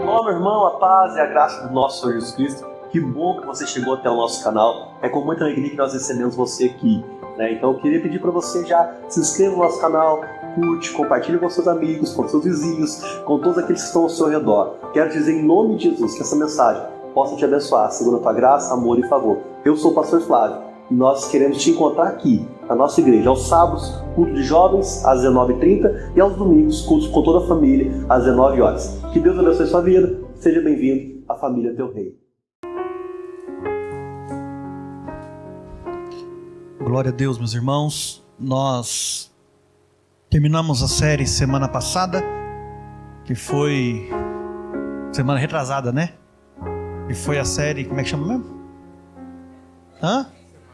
Olá, meu irmão, a paz e a graça do nosso Senhor Jesus Cristo. Que bom que você chegou até o nosso canal. É com muita alegria que nós recebemos você aqui, né? Então eu queria pedir para você já se inscreva no nosso canal, curte, compartilhe com seus amigos, com seus vizinhos, com todos aqueles que estão ao seu redor. Quero dizer em nome de Jesus que essa mensagem possa te abençoar, segundo a tua graça, amor e favor. Eu sou o pastor Flávio e nós queremos te encontrar aqui, na nossa igreja, aos sábados, culto de jovens, às 19h30 e aos domingos, cultos com toda a família, às 19 horas. Que Deus abençoe sua vida. Seja bem-vindo à família Teu Rei. Glória a Deus, meus irmãos. Nós terminamos a série semana passada, que foi semana retrasada, né? Que foi a série, como é que chama mesmo?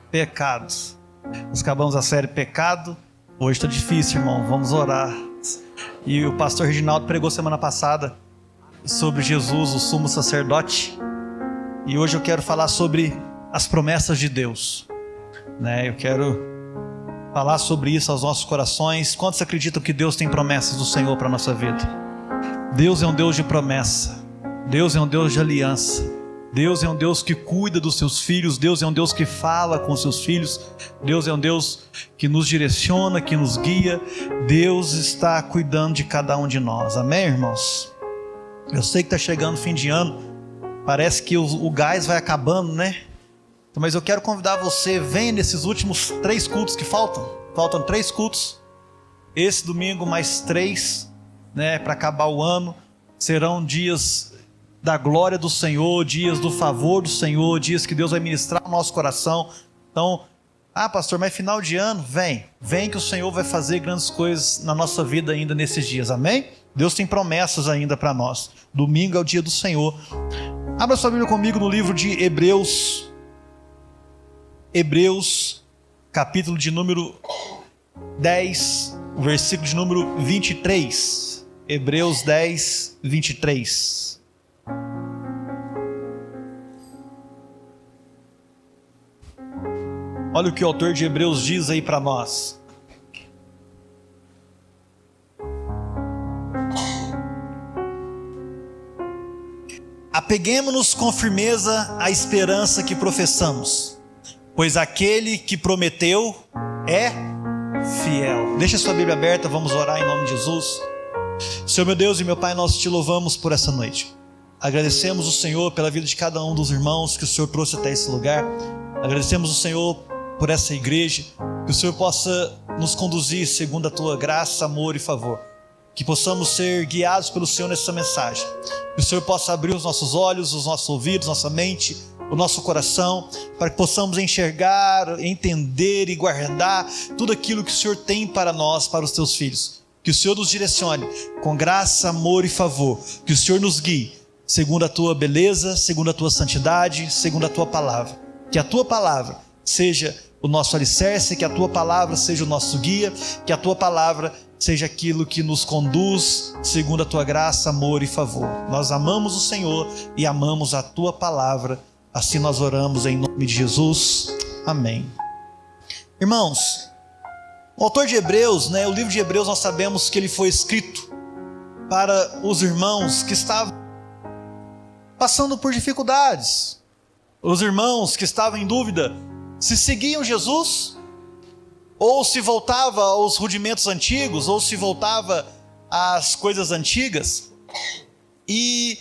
Pecados. Nós acabamos a série Pecado. Hoje está difícil, irmão. Vamos orar. E o pastor Reginaldo pregou semana passada sobre Jesus, o sumo sacerdote. E hoje eu quero falar sobre as promessas de Deus, né? Eu quero falar sobre isso aos nossos corações. Quantos acreditam que Deus tem promessas do Senhor para a nossa vida? Deus é um Deus de promessa. Deus é um Deus de aliança. Deus é um Deus que cuida dos seus filhos. Deus é um Deus que fala com os seus filhos. Deus é um Deus que nos direciona, que nos guia. Deus está cuidando de cada um de nós. Amém, irmãos? Eu sei que está chegando o fim de ano. Parece que o gás vai acabando, né? Mas eu quero convidar você, venha nesses últimos 3 cultos que faltam. Faltam 3 cultos. Esse domingo mais 3, né, para acabar o ano. Serão dias da glória do Senhor, dias do favor do Senhor, dias que Deus vai ministrar no nosso coração. Então, pastor, mas final de ano, vem que o Senhor vai fazer grandes coisas na nossa vida ainda nesses dias, amém? Deus tem promessas ainda para nós. Domingo é o dia do Senhor. Abra sua Bíblia comigo no livro de Hebreus, capítulo de número 10, versículo de número 23. Hebreus 10, 23. Olha o que o autor de Hebreus diz aí para nós. Apeguemo-nos com firmeza à esperança que professamos, pois aquele que prometeu é fiel. Deixa a sua Bíblia aberta, vamos orar em nome de Jesus. Senhor meu Deus e meu Pai, nós te louvamos por essa noite. Agradecemos o Senhor pela vida de cada um dos irmãos que o Senhor trouxe até esse lugar. Agradecemos o Senhor por essa igreja, que o Senhor possa nos conduzir segundo a tua graça, amor e favor, que possamos ser guiados pelo Senhor nessa mensagem, que o Senhor possa abrir os nossos olhos, os nossos ouvidos, nossa mente, o nosso coração, para que possamos enxergar, entender e guardar tudo aquilo que o Senhor tem para nós, para os teus filhos. Que o Senhor nos direcione com graça, amor e favor, que o Senhor nos guie segundo a tua beleza, segundo a tua santidade, segundo a tua palavra. Que a tua palavra seja o nosso alicerce, que a tua palavra seja o nosso guia, que a tua palavra seja aquilo que nos conduz segundo a tua graça, amor e favor. Nós amamos o Senhor e amamos a tua palavra. Assim nós oramos em nome de Jesus. Amém. Irmãos, o autor de Hebreus, o livro de Hebreus, nós sabemos que ele foi escrito para os irmãos que estavam passando por dificuldades. Os irmãos que estavam em dúvida se seguiam Jesus, ou se voltava aos rudimentos antigos, ou se voltava às coisas antigas. E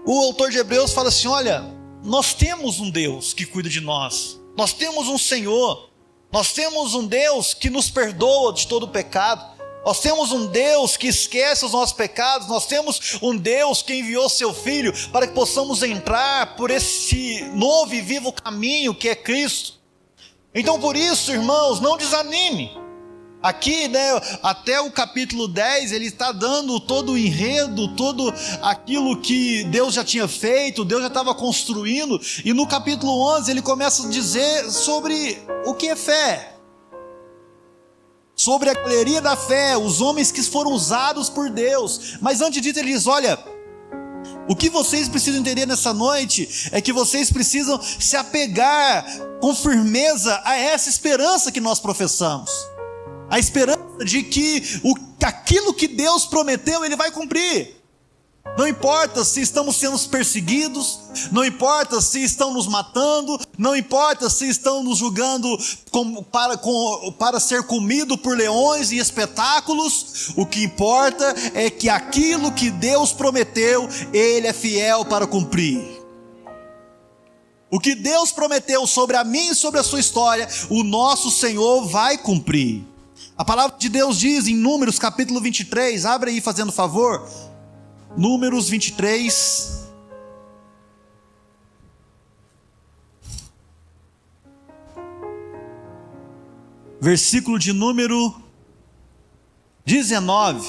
o autor de Hebreus fala assim: olha, nós temos um Deus que cuida de nós, nós temos um Senhor, nós temos um Deus que nos perdoa de todo pecado, nós temos um Deus que esquece os nossos pecados, nós temos um Deus que enviou seu Filho para que possamos entrar por esse novo e vivo caminho que é Cristo. Então por isso, irmãos, não desanime. Aqui, até o capítulo 10, ele está dando todo o enredo, todo aquilo que Deus já tinha feito, Deus já estava construindo. E no capítulo 11 ele começa a dizer sobre o que é fé, sobre a galeria da fé, os homens que foram usados por Deus. Mas antes disso ele diz: olha, o que vocês precisam entender nessa noite é que vocês precisam se apegar com firmeza a essa esperança que nós professamos. A esperança de que aquilo que Deus prometeu, Ele vai cumprir. Não importa se estamos sendo perseguidos, não importa se estão nos matando, não importa se estão nos julgando para ser comido por leões e espetáculos. O que importa é que aquilo que Deus prometeu, Ele é fiel para cumprir. O que Deus prometeu sobre a mim e sobre a sua história, o nosso Senhor vai cumprir. A palavra de Deus diz em Números capítulo 23, abre aí fazendo favor. Números 23, versículo de número 19.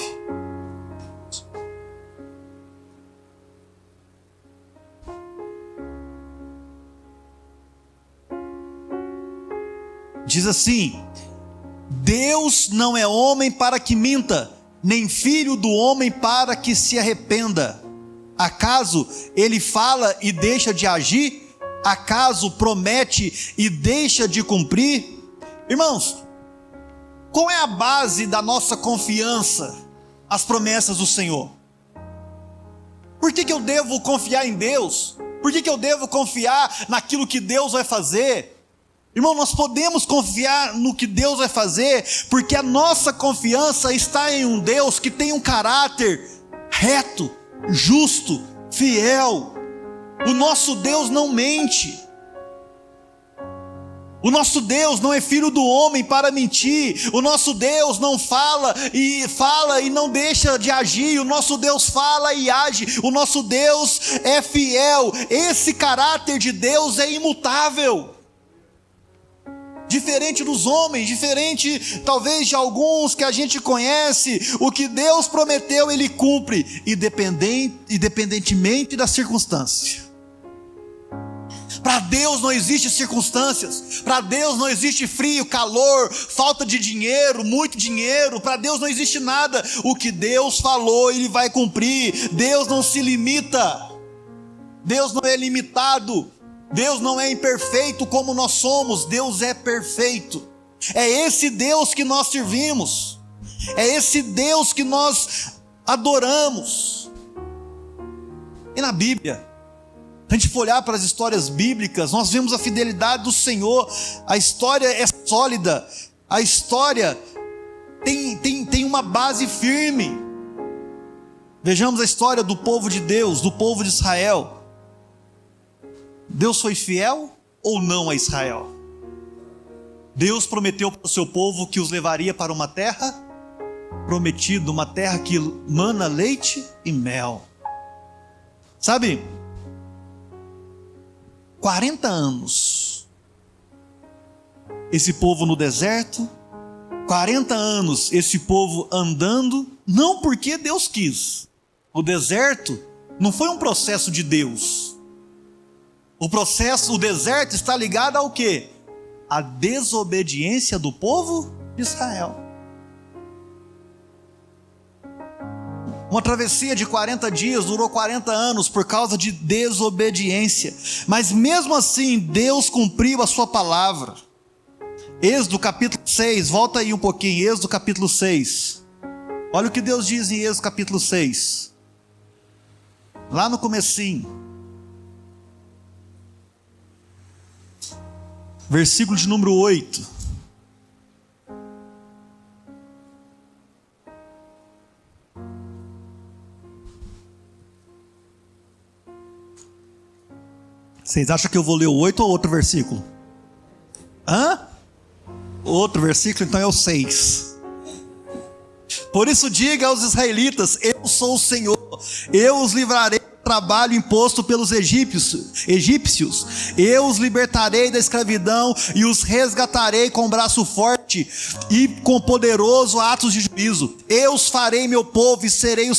Diz assim: Deus não é homem para que minta, nem filho do homem para que se arrependa. Acaso ele fala e deixa de agir? Acaso promete e deixa de cumprir? Irmãos, qual é a base da nossa confiança? As promessas do Senhor. Por que eu devo confiar em Deus? Por que eu devo confiar naquilo que Deus vai fazer? Irmão, nós podemos confiar no que Deus vai fazer, porque a nossa confiança está em um Deus que tem um caráter reto, justo, fiel. O nosso Deus não mente. O nosso Deus não é filho do homem para mentir. O nosso Deus não fala e não deixa de agir. O nosso Deus fala e age. O nosso Deus é fiel. Esse caráter de Deus é imutável. Diferente dos homens, diferente talvez de alguns que a gente conhece, o que Deus prometeu Ele cumpre, independentemente da circunstância. Para Deus não existe circunstâncias, para Deus não existe frio, calor, falta de dinheiro, muito dinheiro, para Deus não existe nada. O que Deus falou Ele vai cumprir. Deus não se limita, Deus não é limitado. Deus não é imperfeito como nós somos, Deus é perfeito. É esse Deus que nós servimos, é esse Deus que nós adoramos. E na Bíblia, se a gente for olhar para as histórias bíblicas, nós vemos a fidelidade do Senhor. A história é sólida, a história tem uma base firme. Vejamos a história do povo de Deus, do povo de Israel. Deus foi fiel ou não a Israel? Deus prometeu para o seu povo que os levaria para uma terra prometida, uma terra que mana leite e mel. Sabe, 40 anos esse povo no deserto, 40 anos esse povo andando, não porque Deus quis. O deserto não foi um processo de Deus. O deserto está ligado ao quê? A desobediência do povo de Israel. Uma travessia de 40 dias durou 40 anos por causa de desobediência. Mas mesmo assim, Deus cumpriu a sua palavra. Êxodo capítulo 6, volta aí um pouquinho, Êxodo capítulo 6. Olha o que Deus diz em Êxodo capítulo 6. Lá no comecinho. Versículo de número 8. Vocês acham que eu vou ler o 8 ou outro versículo? Outro versículo, então é o 6. Por isso diga aos israelitas: eu sou o Senhor, eu os livrarei do trabalho imposto pelos egípcios, eu os libertarei da escravidão e os resgatarei com braço forte e com poderoso atos de juízo. Eu os farei meu povo e serei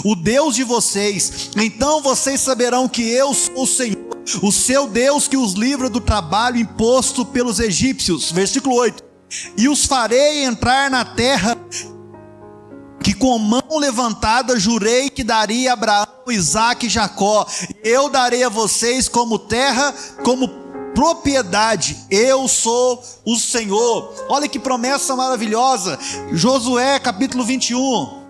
o Deus de vocês. Então vocês saberão que eu sou o Senhor, o seu Deus, que os livra do trabalho imposto pelos egípcios. Versículo 8. E os farei entrar na terra que com mão levantada jurei que daria a Abraão, Isaque e Jacó. Eu darei a vocês como terra, como propriedade. Eu sou o Senhor. Olha que promessa maravilhosa. Josué capítulo 21.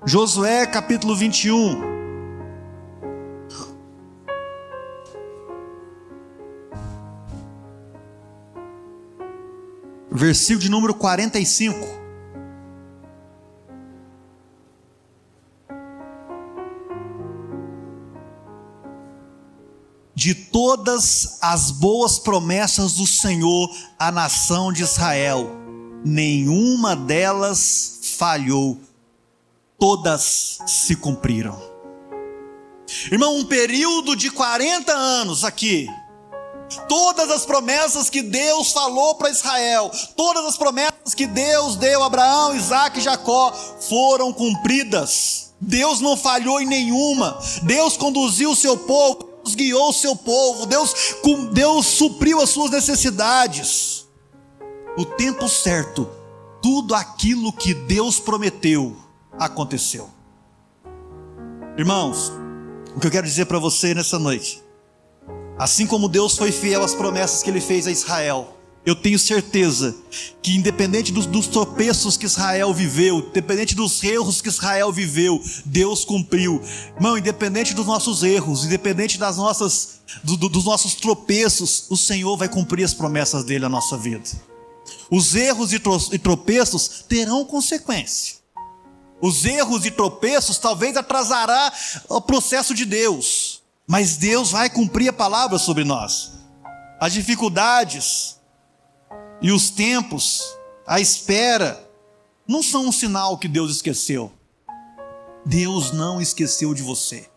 Josué capítulo 21. Versículo de número 45. De todas as boas promessas do Senhor à nação de Israel, nenhuma delas falhou, todas se cumpriram. Irmão, um período de 40 anos aqui, todas as promessas que Deus falou para Israel, todas as promessas que Deus deu a Abraão, Isaque e Jacó foram cumpridas. Deus não falhou em nenhuma. Deus conduziu o seu povo, Deus guiou o seu povo, Deus supriu as suas necessidades. No tempo certo, tudo aquilo que Deus prometeu aconteceu. Irmãos, o que eu quero dizer para você nessa noite, assim como Deus foi fiel às promessas que Ele fez a Israel, eu tenho certeza que independente dos tropeços que Israel viveu, independente dos erros que Israel viveu, Deus cumpriu. Irmão, independente dos nossos erros, independente dos nossos tropeços, o Senhor vai cumprir as promessas dele na nossa vida. Os erros e tropeços terão consequência. Os erros e tropeços talvez atrasará o processo de Deus, mas Deus vai cumprir a palavra sobre nós. As dificuldades e os tempos, a espera, não são um sinal que Deus esqueceu. Deus não esqueceu de você.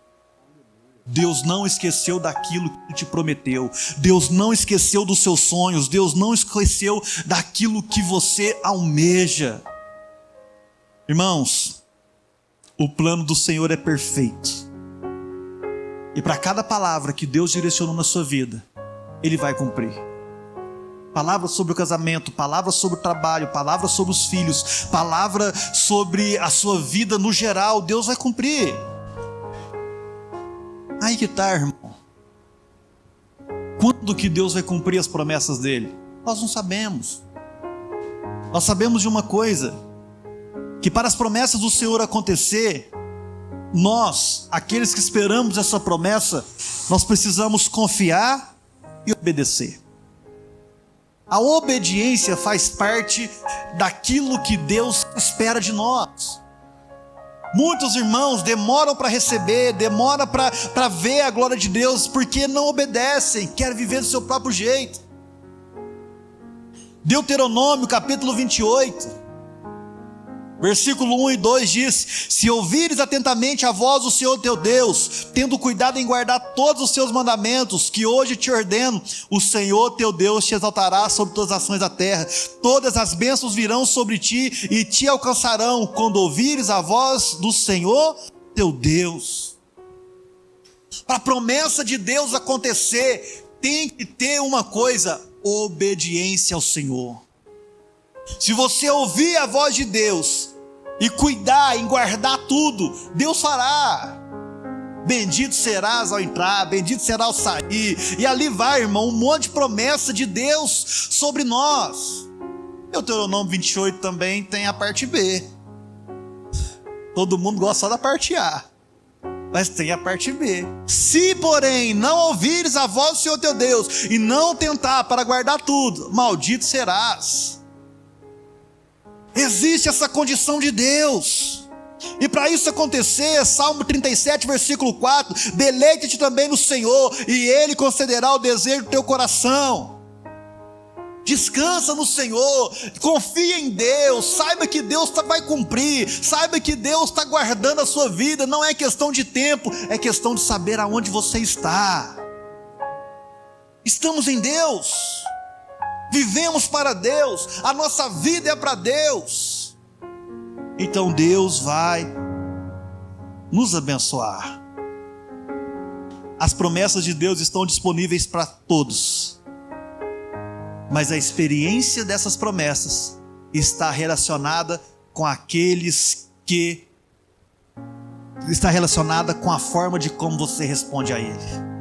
Deus não esqueceu daquilo que Ele te prometeu. Deus não esqueceu dos seus sonhos. Deus não esqueceu daquilo que você almeja. Irmãos, o plano do Senhor é perfeito. E para cada palavra que Deus direcionou na sua vida, Ele vai cumprir. Palavra sobre o casamento, palavra sobre o trabalho, palavra sobre os filhos, palavra sobre a sua vida no geral, Deus vai cumprir. Aí que tá, irmão. Quando que Deus vai cumprir as promessas dele? Nós não sabemos. Nós sabemos de uma coisa, que para as promessas do Senhor acontecer, nós, aqueles que esperamos essa promessa, nós precisamos confiar e obedecer. A obediência faz parte daquilo que Deus espera de nós. Muitos irmãos demoram para receber, demoram para ver a glória de Deus, porque não obedecem, querem viver do seu próprio jeito. Deuteronômio capítulo 28, versículo 1 e 2 diz: se ouvires atentamente a voz do Senhor teu Deus, tendo cuidado em guardar todos os seus mandamentos, que hoje te ordeno, o Senhor teu Deus te exaltará sobre todas as ações da terra. Todas as bênçãos virão sobre ti e te alcançarão, quando ouvires a voz do Senhor teu Deus. Para a promessa de Deus acontecer, tem que ter uma coisa: obediência ao Senhor. Se você ouvir a voz de Deus e cuidar em guardar tudo, Deus fará. Bendito serás ao entrar, bendito será ao sair. E ali vai, irmão, um monte de promessa de Deus sobre nós. Deuteronômio 28 também tem a parte B. Todo mundo gosta só da parte A, mas tem a parte B. Se, porém, não ouvires a voz do Senhor teu Deus e não tentar para guardar tudo, maldito serás. Existe essa condição de Deus. E para isso acontecer, Salmo 37, versículo 4: deleite-te também no Senhor, e Ele concederá o desejo do teu coração. Descansa no Senhor, confia em Deus, saiba que Deus vai cumprir, saiba que Deus está guardando a sua vida. Não é questão de tempo, é questão de saber aonde você está. Estamos em Deus, vivemos para Deus, a nossa vida é para Deus. Então Deus vai nos abençoar. As promessas de Deus estão disponíveis para todos, mas a experiência dessas promessas está relacionada com aqueles que está relacionada com a forma de como você responde a Ele.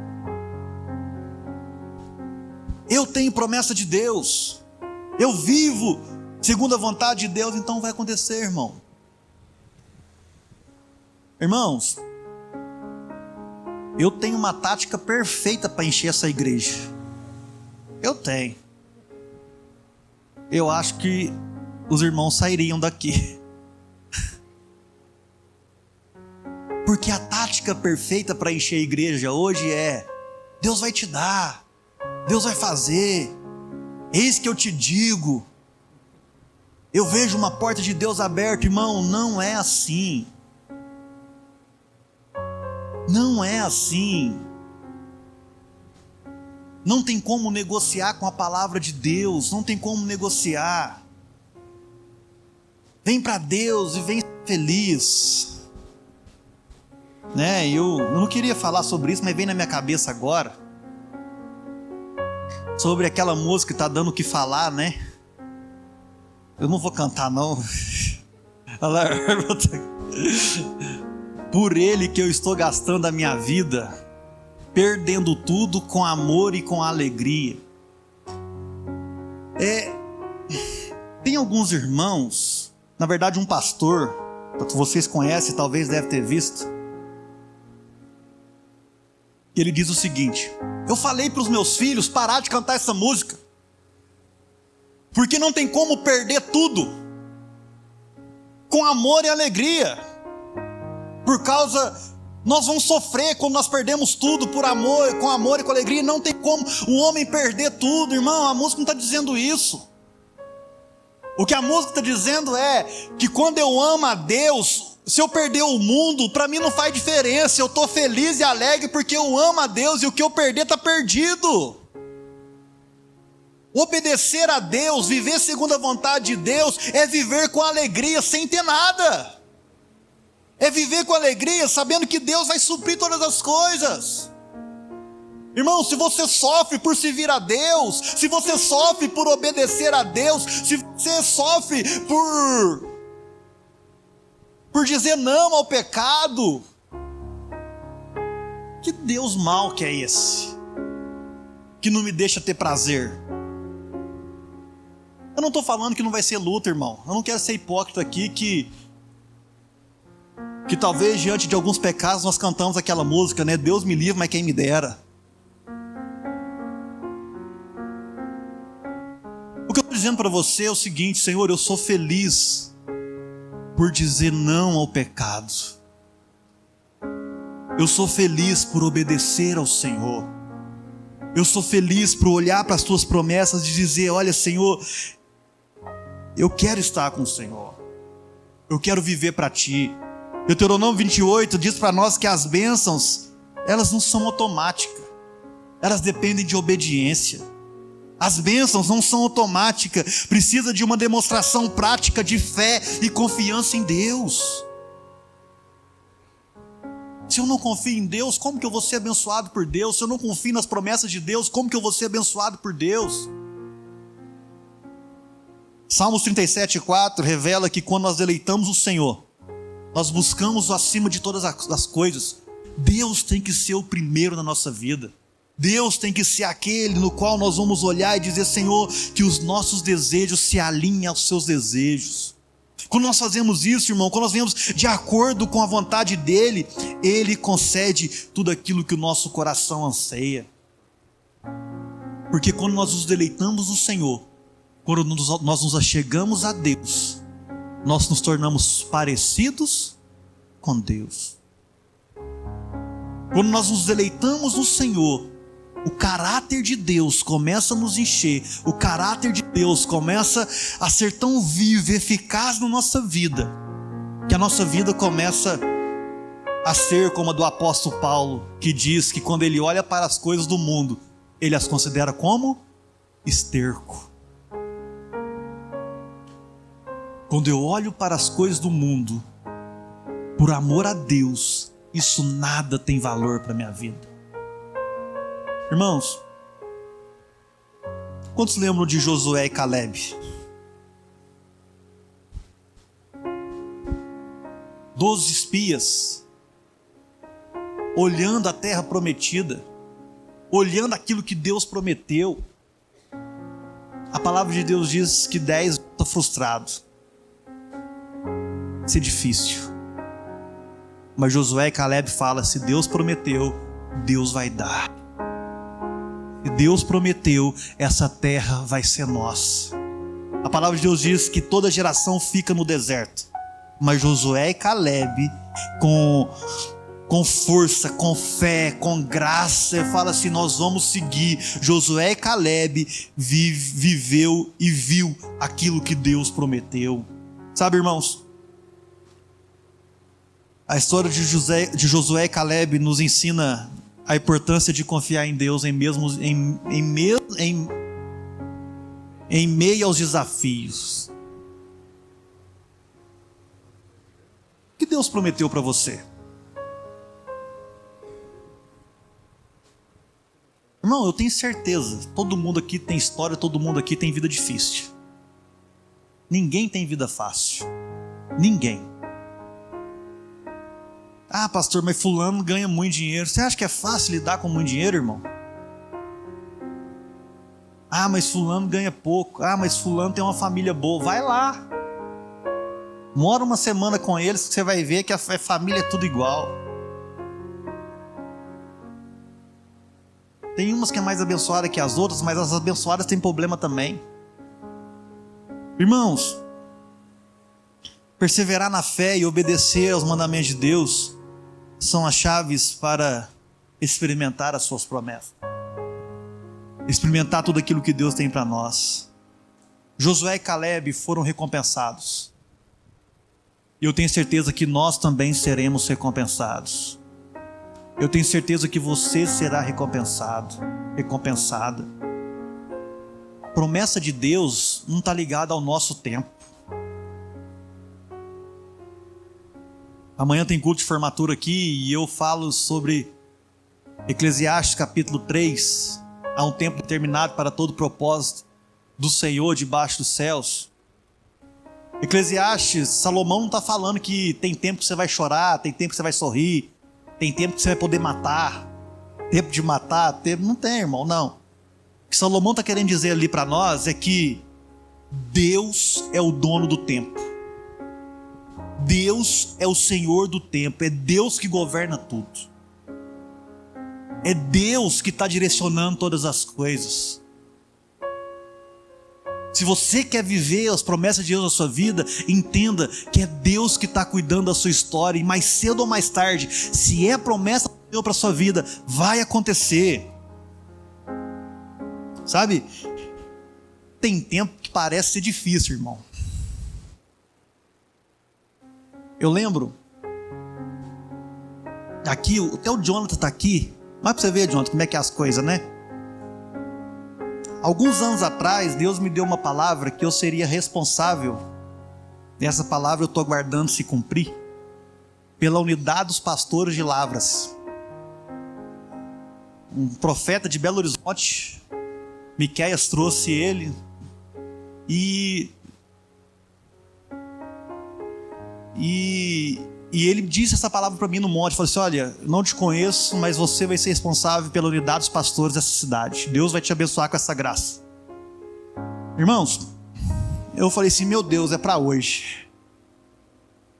Eu tenho promessa de Deus, eu vivo segundo a vontade de Deus, então vai acontecer, irmão. Irmãos, eu tenho uma tática perfeita para encher essa igreja. Eu tenho. Eu acho que os irmãos sairiam daqui. Porque a tática perfeita para encher a igreja hoje é: Deus vai te dar, Deus vai fazer, eis que eu te digo, eu vejo uma porta de Deus aberta. Irmão, não é assim. Não é assim. Não tem como negociar com a palavra de Deus, não tem como negociar. Vem para Deus e vem feliz. Né? Eu não queria falar sobre isso, mas vem na minha cabeça agora. Sobre aquela música que está dando o que falar, né? Eu não vou cantar não. Por Ele que eu estou gastando a minha vida, perdendo tudo com amor e com alegria. Tem alguns irmãos, na verdade um pastor, vocês conhecem, talvez deve ter visto. Ele diz o seguinte: eu falei para os meus filhos parar de cantar essa música, porque não tem como perder tudo com amor e alegria. Por causa, nós vamos sofrer quando nós perdemos tudo por amor, com amor e com alegria. Não tem como um homem perder tudo, irmão. A música não está dizendo isso. O que a música está dizendo é que quando eu amo a Deus, se eu perder o mundo, para mim não faz diferença. Eu estou feliz e alegre porque eu amo a Deus, e o que eu perder está perdido. Obedecer a Deus, viver segundo a vontade de Deus, é viver com alegria sem ter nada. É viver com alegria sabendo que Deus vai suprir todas as coisas. Irmão, se você sofre por servir a Deus, se você sofre por obedecer a Deus, se você sofre por dizer não ao pecado, que Deus mau que é esse, que não me deixa ter prazer? Eu não estou falando que não vai ser luta, irmão. Eu não quero ser hipócrita aqui que talvez diante de alguns pecados nós cantamos aquela música, né? Deus me livre, mas quem me dera. O que eu estou dizendo para você é o seguinte: Senhor, eu sou feliz por dizer não ao pecado. Eu sou feliz por obedecer ao Senhor. Eu sou feliz por olhar para as tuas promessas e dizer: olha, Senhor, eu quero estar com o Senhor. Eu quero viver para Ti. Deuteronômio 28 diz para nós que as bênçãos, elas não são automáticas. Elas dependem de obediência. As bênçãos não são automáticas. Precisa de uma demonstração prática de fé e confiança em Deus. Se eu não confio em Deus, como que eu vou ser abençoado por Deus? Se eu não confio nas promessas de Deus, como que eu vou ser abençoado por Deus? Salmos 37:4 revela que quando nós deleitamos o Senhor, nós buscamos o acima de todas as coisas. Deus tem que ser o primeiro na nossa vida. Deus tem que ser aquele no qual nós vamos olhar e dizer: Senhor, que os nossos desejos se alinhem aos seus desejos. Quando nós fazemos isso, irmão, quando nós vemos de acordo com a vontade dEle, Ele concede tudo aquilo que o nosso coração anseia. Porque quando nós nos deleitamos no Senhor, quando nós nos achegamos a Deus, nós nos tornamos parecidos com Deus. Quando nós nos deleitamos no Senhor, o caráter de Deus começa a nos encher. O caráter de Deus começa a ser tão vivo e eficaz na nossa vida, que a nossa vida começa a ser como a do apóstolo Paulo, que diz que quando ele olha para as coisas do mundo, ele as considera como esterco. Quando eu olho para as coisas do mundo, por amor a Deus, isso nada tem valor para a minha vida. Irmãos, quantos lembram de Josué e Caleb? 12 espias olhando a terra prometida, olhando aquilo que Deus prometeu. A palavra de Deus diz que 10 volta frustrado. Isso é difícil. Mas Josué e Caleb falam: se Deus prometeu, Deus vai dar. Se Deus prometeu, essa terra vai ser nossa. A palavra de Deus diz que toda geração fica no deserto. Mas Josué e Caleb, com força, com fé, com graça, fala assim: nós vamos seguir. Josué e Caleb viveu e viu aquilo que Deus prometeu. Sabe, irmãos, a história de Josué e Caleb nos ensina a importância de confiar em Deus em meio aos desafios. O que Deus prometeu para você? Irmão, eu tenho certeza, todo mundo aqui tem história, todo mundo aqui tem vida difícil. Ninguém tem vida fácil. Ninguém. Ah, pastor, mas fulano ganha muito dinheiro. Você acha que é fácil lidar com muito dinheiro, irmão? Ah, mas fulano ganha pouco. Ah, mas fulano tem uma família boa. Vai lá. Mora uma semana com eles que você vai ver que a família é tudo igual. Tem umas que é mais abençoada que as outras, mas as abençoadas têm problema também. Irmãos, perseverar na fé e obedecer aos mandamentos de Deus são as chaves para experimentar as suas promessas. Experimentar tudo aquilo que Deus tem para nós. Josué e Caleb foram recompensados. E eu tenho certeza que nós também seremos recompensados. Eu tenho certeza que você será recompensado, recompensada. A promessa de Deus não está ligada ao nosso tempo. Amanhã tem culto de formatura aqui e eu falo sobre Eclesiastes capítulo 3. Há um tempo determinado para todo propósito do Senhor debaixo dos céus. Eclesiastes, Salomão não está falando que tem tempo que você vai chorar, tem tempo que você vai sorrir, tem tempo que você vai poder matar, tempo de matar, tempo... Não tem, irmão, não. O que Salomão está querendo dizer ali para nós é que Deus é o dono do tempo. Deus é o Senhor do tempo, é Deus que governa tudo. É Deus que está direcionando todas as coisas. Se você quer viver as promessas de Deus na sua vida, entenda que é Deus que está cuidando da sua história. E mais cedo ou mais tarde, se é promessa de Deus para a sua vida, vai acontecer. Sabe? Tem tempo que parece ser difícil, irmão. Eu lembro, aqui, até o Jonathan está aqui. Mas para você ver, Jonathan, como é que é as coisas, né? Alguns anos atrás, Deus me deu uma palavra que eu seria responsável. E essa palavra eu estou aguardando se cumprir. Pela unidade dos pastores de Lavras. Um profeta de Belo Horizonte, Miqueias, trouxe ele. E ele disse essa palavra para mim no monte. Falou assim: olha, não te conheço, mas você vai ser responsável pela unidade dos pastores dessa cidade. Deus vai te abençoar com essa graça. Irmãos, eu falei assim: meu Deus, é para hoje.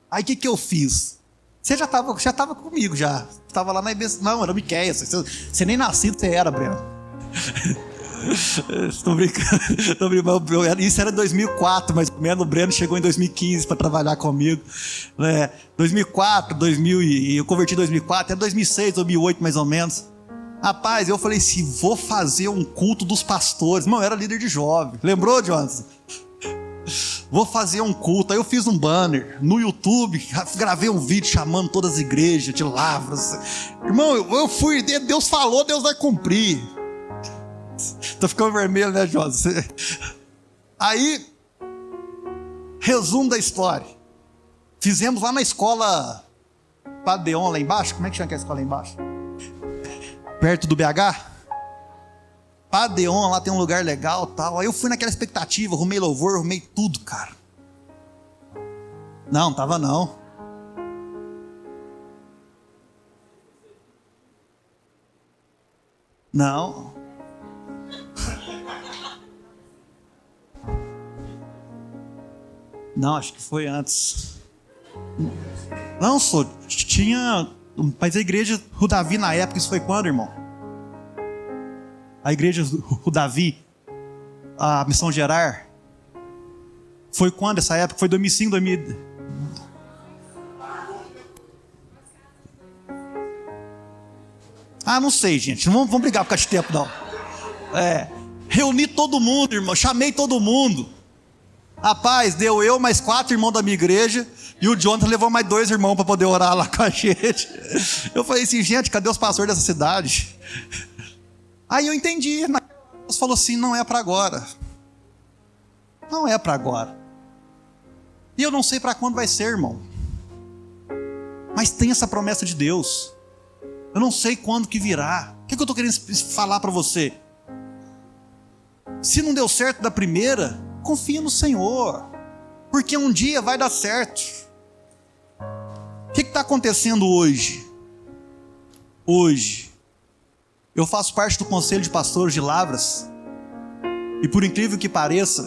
Aí o que eu fiz? Você já estava comigo já. Estava lá na IBC. Não, era o Miqueias. Você nem nascido você era, Breno. Estou brincando. Isso era em 2004, mas o Breno chegou em 2015 para trabalhar comigo, né? 2004, 2000 e eu converti em 2004, era 2006, 2008 mais ou menos. Rapaz, eu falei assim: vou fazer um culto dos pastores. Não, eu era líder de jovem. Lembrou, Jonas? Vou fazer um culto. Aí eu fiz um banner no YouTube, gravei um vídeo chamando todas as igrejas de Lavras. Irmão, eu fui, Deus falou, Deus vai cumprir. Tô ficando vermelho, né, Jonas? Aí, resumo da história. Fizemos lá na escola Padeon, lá embaixo. Como é que chama aquela escola lá embaixo? Perto do BH. Padeon, lá tem um lugar legal e tal. Aí eu fui naquela expectativa, arrumei louvor, arrumei tudo, cara. Não, tava não. Não. Não, acho que foi antes. Não, só tinha... Mas a igreja Rudavi na época, isso foi quando, irmão? A igreja Rudavi, a Missão Gerar, foi quando essa época? Foi 2005, 2000... Ah, não sei, gente. Não vamos brigar por causa de tempo, não. Reuni todo mundo, irmão. Chamei todo mundo. Rapaz, deu eu mais 4 irmãos da minha igreja. E o Jonathan levou mais 2 irmãos para poder orar lá com a gente. Eu falei assim, gente, cadê os pastores dessa cidade? Aí eu entendi. Deus falou assim, não é para agora. Não é para agora. E eu não sei para quando vai ser, irmão. Mas tem essa promessa de Deus. Eu não sei quando que virá. O que eu estou querendo falar para você? Se não deu certo da primeira, confia no Senhor. Porque um dia vai dar certo. O que está acontecendo hoje? Hoje, eu faço parte do Conselho de Pastores de Lavras. E por incrível que pareça,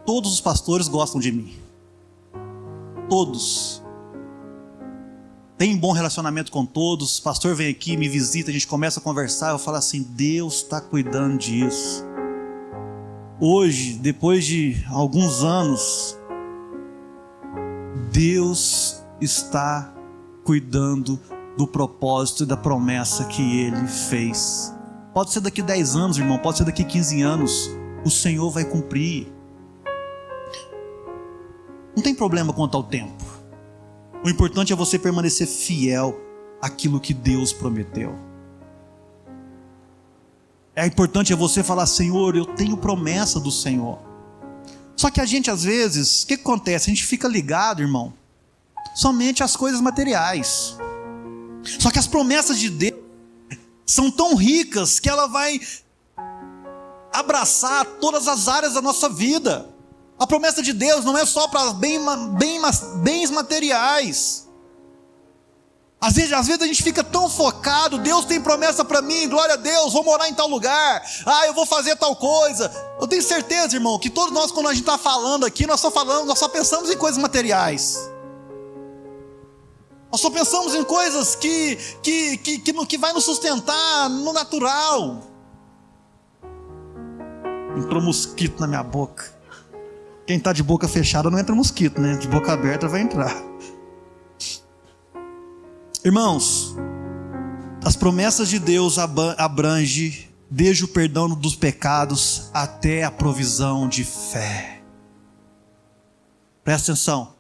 todos os pastores gostam de mim. Todos. Tem um bom relacionamento com todos. O pastor vem aqui, me visita, a gente começa a conversar. Eu falo assim, Deus está cuidando disso. Hoje, depois de alguns anos, Deus está cuidando do propósito e da promessa que Ele fez. Pode ser daqui 10 anos, irmão, pode ser daqui 15 anos. O Senhor vai cumprir. Não tem problema quanto ao tempo. O importante é você permanecer fiel àquilo que Deus prometeu. É importante você falar, Senhor, eu tenho promessa do Senhor. Só que a gente às vezes, o que acontece? A gente fica ligado, irmão, somente às coisas materiais. Só que as promessas de Deus são tão ricas que ela vai abraçar todas as áreas da nossa vida. A promessa de Deus não é só para bens materiais. Às vezes a gente fica tão focado, Deus tem promessa para mim, glória a Deus, vou morar em tal lugar, eu vou fazer tal coisa. Eu tenho certeza, irmão, que todos nós, quando a gente está falando aqui, nós só pensamos em coisas materiais. Nós só pensamos em coisas que vai nos sustentar no natural. Entrou mosquito na minha boca. Quem está de boca fechada não entra mosquito, né? De boca aberta vai entrar. Irmãos, as promessas de Deus abrangem desde o perdão dos pecados até a provisão de fé. Presta atenção.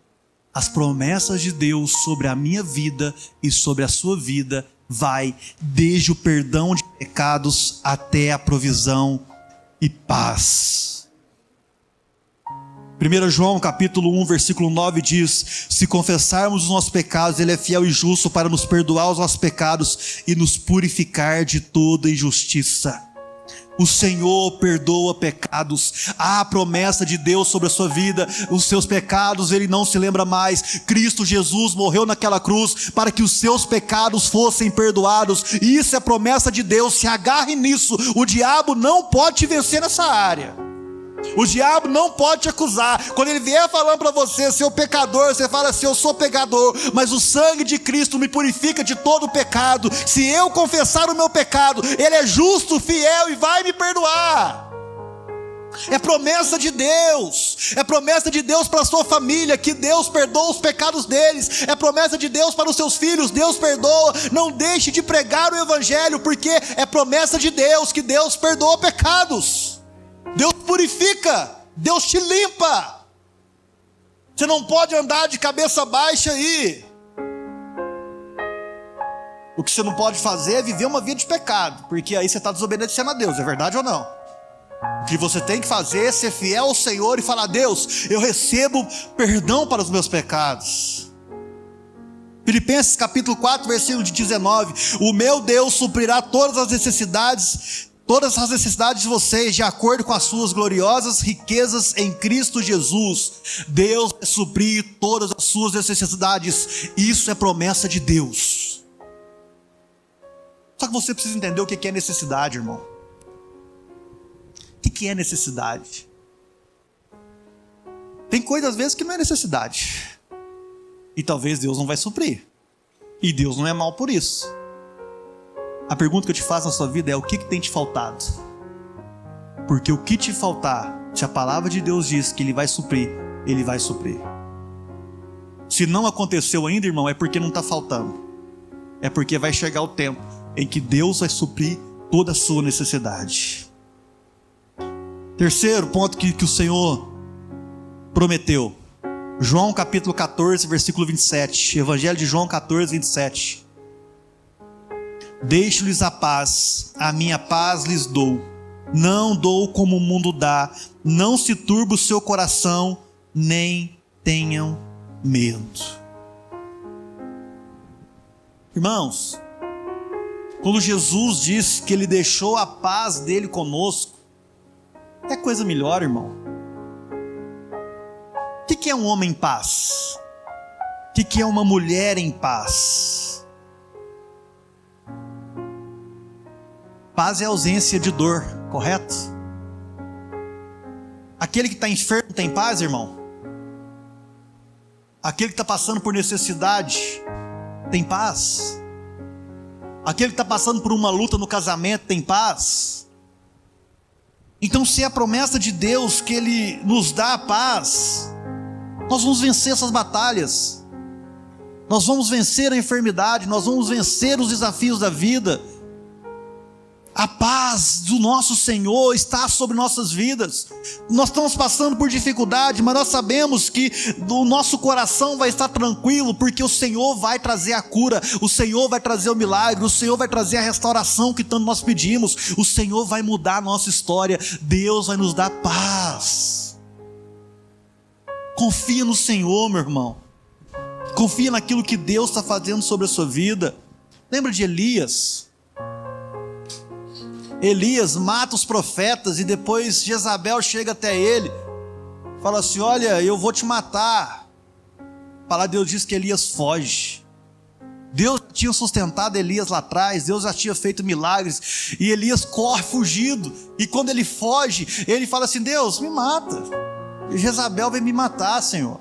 As promessas de Deus sobre a minha vida e sobre a sua vida vai desde o perdão de pecados até a provisão e paz. 1 João capítulo 1 versículo 9 diz: se confessarmos os nossos pecados, Ele é fiel e justo para nos perdoar os nossos pecados e nos purificar de toda injustiça. O Senhor perdoa pecados. Há a promessa de Deus sobre a sua vida. Os seus pecados Ele não se lembra mais. Cristo Jesus morreu naquela cruz para que os seus pecados fossem perdoados. E isso é promessa de Deus. Se agarre nisso. O diabo não pode te vencer nessa área. O diabo não pode te acusar. Quando ele vier falando para você, seu pecador, você fala assim, eu sou pecador, mas o sangue de Cristo me purifica de todo pecado. Se eu confessar o meu pecado, Ele é justo, fiel e vai me perdoar. É promessa de Deus. É promessa de Deus para a sua família, que Deus perdoa os pecados deles. É promessa de Deus para os seus filhos, Deus perdoa. Não deixe de pregar o evangelho, porque é promessa de Deus que Deus perdoa pecados. Deus purifica, Deus te limpa. Você não pode andar de cabeça baixa aí. O que você não pode fazer é viver uma vida de pecado, porque aí você está desobedecendo a Deus, é verdade ou não? O que você tem que fazer é ser fiel ao Senhor e falar, Deus, eu recebo perdão para os meus pecados. Filipenses capítulo 4 versículo 19: o meu Deus suprirá todas as necessidades de vocês, de acordo com as suas gloriosas riquezas em Cristo Jesus. Deus vai suprir todas as suas necessidades. Isso é promessa de Deus. Só que você precisa entender o que é necessidade, irmão. O que é necessidade? Tem coisa às vezes que não é necessidade. E talvez Deus não vai suprir. E Deus não é mal por isso. A pergunta que eu te faço na sua vida é: o que tem te faltado? Porque o que te faltar, se a palavra de Deus diz que Ele vai suprir, Ele vai suprir. Se não aconteceu ainda, irmão, é porque não está faltando. É porque vai chegar o tempo em que Deus vai suprir toda a sua necessidade. Terceiro ponto que o Senhor prometeu. João capítulo 14, versículo 27. Evangelho de João 14, 27. Deixo-lhes a paz, a minha paz lhes dou. Não dou como o mundo dá. Não se turbe o seu coração, nem tenham medo. Irmãos, quando Jesus diz que Ele deixou a paz dele conosco, é coisa melhor, irmão. O que é um homem em paz? O que é uma mulher em paz? Paz é ausência de dor, correto? Aquele que está enfermo tem paz, irmão? Aquele que está passando por necessidade tem paz? Aquele que está passando por uma luta no casamento tem paz? Então, se é a promessa de Deus que Ele nos dá a paz, nós vamos vencer essas batalhas. Nós vamos vencer a enfermidade, nós vamos vencer os desafios da vida. A paz do nosso Senhor está sobre nossas vidas. Nós estamos passando por dificuldade, mas nós sabemos que o nosso coração vai estar tranquilo, porque o Senhor vai trazer a cura, o Senhor vai trazer o milagre, o Senhor vai trazer a restauração que tanto nós pedimos, o Senhor vai mudar a nossa história, Deus vai nos dar paz. Confia no Senhor, meu irmão. Confia naquilo que Deus está fazendo sobre a sua vida. Lembra de Elias? Elias mata os profetas e depois Jezabel chega até ele, fala assim: olha, eu vou te matar. A palavra de Deus diz que Elias foge. Deus tinha sustentado Elias lá atrás, Deus já tinha feito milagres, e Elias corre fugido, e quando ele foge, ele fala assim: Deus, me mata, Jezabel vem me matar, Senhor.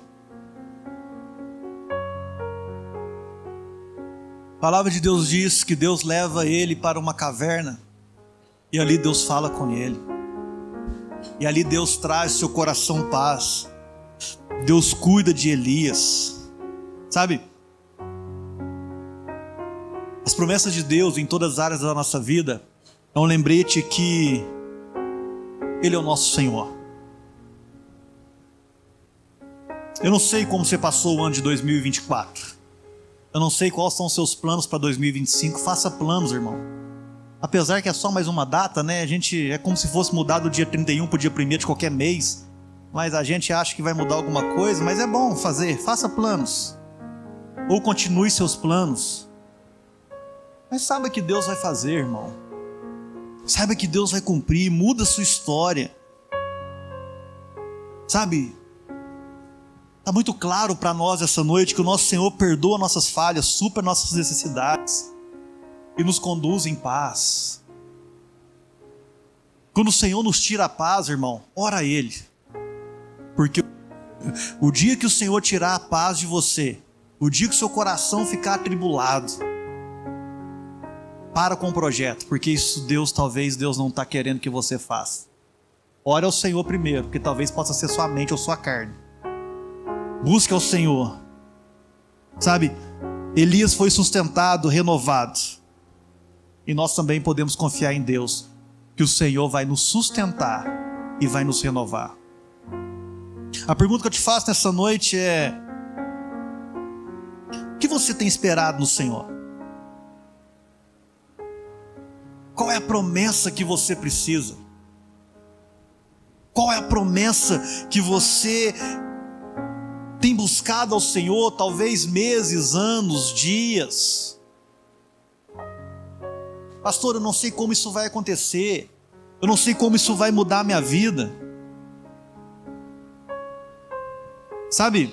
A palavra de Deus diz que Deus leva ele para uma caverna, e ali Deus fala com ele. E ali Deus traz seu coração paz. Deus cuida de Elias. Sabe? As promessas de Deus em todas as áreas da nossa vida é um lembrete que Ele é o nosso Senhor. Eu não sei como você passou o ano de 2024. Eu não sei quais são os seus planos para 2025. Faça planos, irmão. Apesar que é só mais uma data, né? A gente é como se fosse mudar do dia 31 para o dia 1º de qualquer mês. Mas a gente acha que vai mudar alguma coisa. Mas é bom fazer, faça planos. Ou continue seus planos. Mas saiba que Deus vai fazer, irmão. Saiba que Deus vai cumprir, muda a sua história. Sabe? Está muito claro para nós essa noite que o nosso Senhor perdoa nossas falhas, supra nossas necessidades e nos conduz em paz. Quando o Senhor nos tira a paz, irmão, ora a Ele. Porque o dia que o Senhor tirar a paz de você, o dia que o seu coração ficar atribulado, para com o projeto, porque isso talvez Deus não está querendo que você faça. Ore ao Senhor primeiro, porque talvez possa ser sua mente ou sua carne. Busque ao Senhor. Sabe, Elias foi sustentado, renovado. E nós também podemos confiar em Deus, que o Senhor vai nos sustentar e vai nos renovar. A pergunta que eu te faço nessa noite é: o que você tem esperado no Senhor? Qual é a promessa que você precisa? Qual é a promessa que você tem buscado ao Senhor, talvez meses, anos, dias? Pastor, eu não sei como isso vai acontecer. Eu não sei como isso vai mudar a minha vida. Sabe?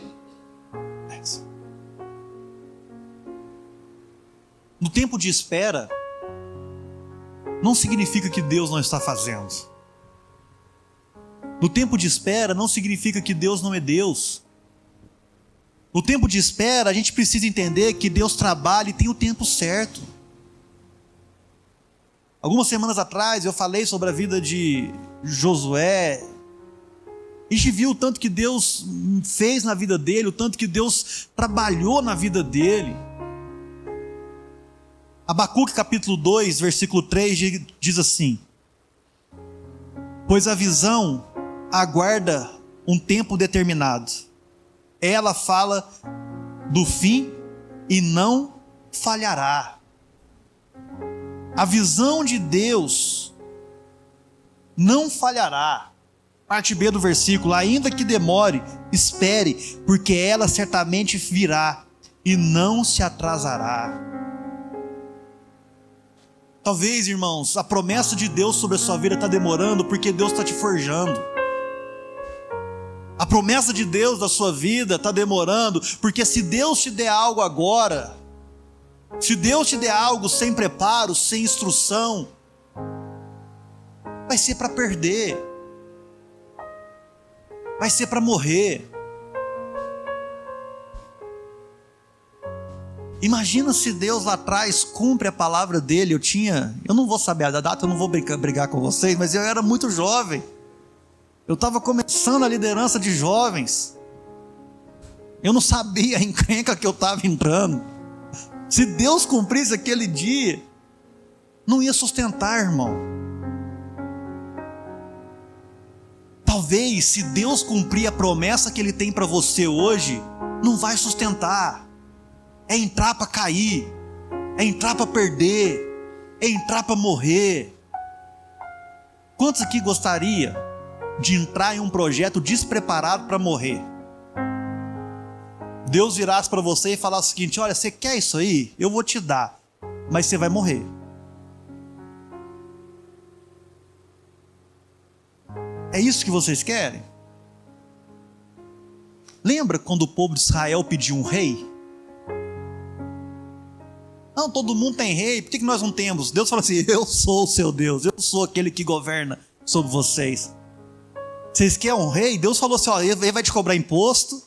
No tempo de espera, não significa que Deus não está fazendo. No tempo de espera não significa que Deus não é Deus. No tempo de espera a gente precisa entender que Deus trabalha e tem o tempo certo. Algumas semanas atrás eu falei sobre a vida de Josué. A gente viu o tanto que Deus fez na vida dele, o tanto que Deus trabalhou na vida dele. Abacuque capítulo 2, versículo 3 diz assim: pois a visão aguarda um tempo determinado. Ela fala do fim e não falhará. A visão de Deus não falhará. Parte B do versículo: ainda que demore, espere, porque ela certamente virá e não se atrasará. Talvez, irmãos, a promessa de Deus sobre a sua vida está demorando porque Deus está te forjando. A promessa de Deus da sua vida está demorando porque se Deus te der algo agora, se Deus te der algo sem preparo, sem instrução, vai ser para perder, vai ser para morrer. Imagina se Deus lá atrás cumpre a palavra dele. Eu não vou saber a data, eu não vou brigar com vocês, mas eu era muito jovem. Eu estava começando a liderança de jovens. Eu não sabia a encrenca que eu estava entrando. Se Deus cumprisse aquele dia, não ia sustentar, irmão. Talvez se Deus cumprir a promessa que Ele tem para você hoje, não vai sustentar. É entrar para cair, é entrar para perder, é entrar para morrer. Quantos aqui gostaria de entrar em um projeto despreparado para morrer? Deus virasse para você e falasse o seguinte: olha, você quer isso aí? Eu vou te dar, mas você vai morrer. É isso que vocês querem? Lembra quando o povo de Israel pediu um rei? Não, todo mundo tem rei, por que nós não temos? Deus fala assim: eu sou o seu Deus, eu sou aquele que governa sobre vocês. Vocês querem um rei? Deus falou assim: ó, ele vai te cobrar imposto,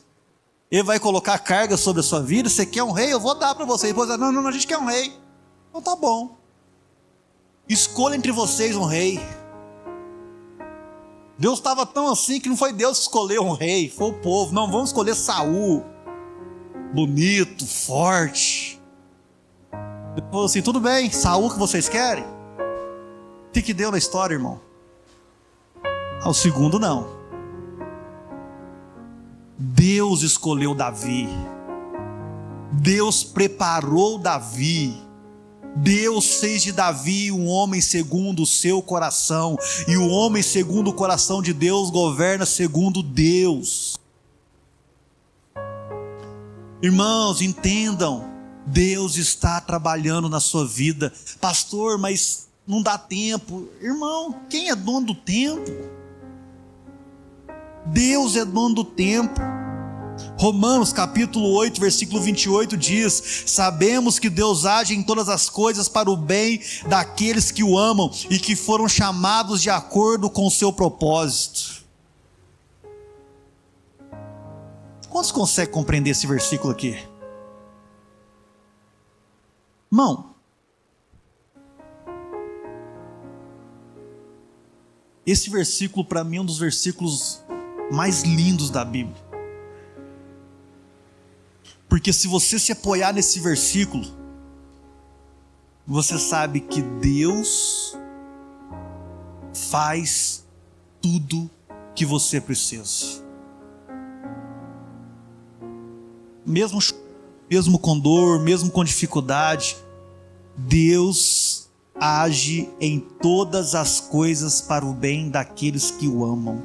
ele vai colocar carga sobre a sua vida. Você quer um rei? Eu vou dar para vocês. Depois, não, a gente quer um rei. Então tá bom, escolha entre vocês um rei. Deus estava tão assim que não foi Deus que escolheu um rei, foi o povo. Não, vamos escolher Saul, bonito, forte. Deus falou assim: tudo bem, Saul que vocês querem? O que deu na história, irmão? Ao segundo não. Deus escolheu Davi. Deus preparou Davi. Deus fez de Davi um homem segundo o seu coração. E o homem segundo o coração de Deus governa segundo Deus. Irmãos, entendam. Deus está trabalhando na sua vida. Pastor, mas não dá tempo. Irmão, quem é dono do tempo? Deus é dono do tempo. Romanos capítulo 8, versículo 28 diz: sabemos que Deus age em todas as coisas para o bem daqueles que o amam e que foram chamados de acordo com o seu propósito. Quantos conseguem compreender esse versículo aqui? Irmão, esse versículo para mim é um dos versículos mais lindos da Bíblia. Porque se você se apoiar nesse versículo, você sabe que Deus faz tudo que você precisa. Mesmo com dor, mesmo com dificuldade, Deus age em todas as coisas para o bem daqueles que o amam.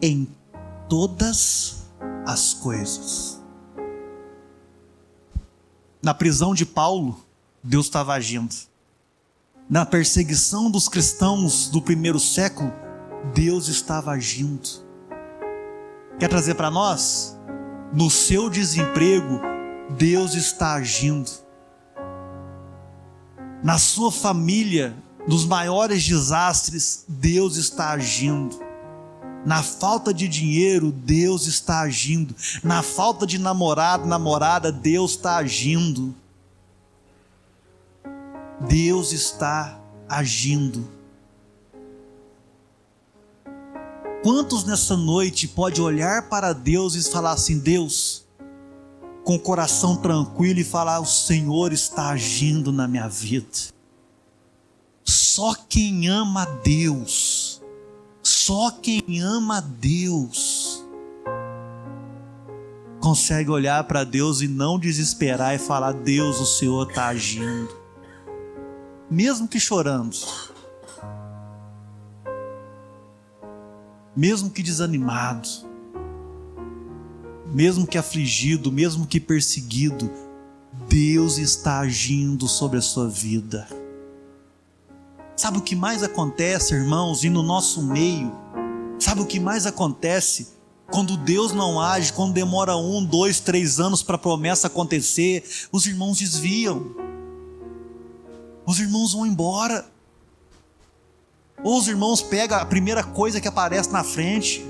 Em todas as coisas. Na prisão de Paulo, Deus estava agindo. Na perseguição dos cristãos do primeiro século, Deus estava agindo. Quer trazer para nós? No seu desemprego, Deus está agindo. Na sua família, nos maiores desastres, Deus está agindo. Na falta de dinheiro, Deus está agindo. Na falta de namorado, namorada, Deus está agindo. Deus está agindo. Quantos nessa noite pode olhar para Deus e falar assim: Deus, com o coração tranquilo, e falar: o Senhor está agindo na minha vida. Só quem ama a Deus, só quem ama a Deus consegue olhar para Deus e não desesperar e falar: Deus, o Senhor está agindo, mesmo que chorando, mesmo que desanimado, mesmo que afligido, mesmo que perseguido, Deus está agindo sobre a sua vida. Sabe o que mais acontece, irmãos, e no nosso meio? Sabe o que mais acontece? Quando Deus não age, quando demora 1, 2, 3 anos para a promessa acontecer, os irmãos desviam. Os irmãos vão embora. Ou os irmãos pegam a primeira coisa que aparece na frente.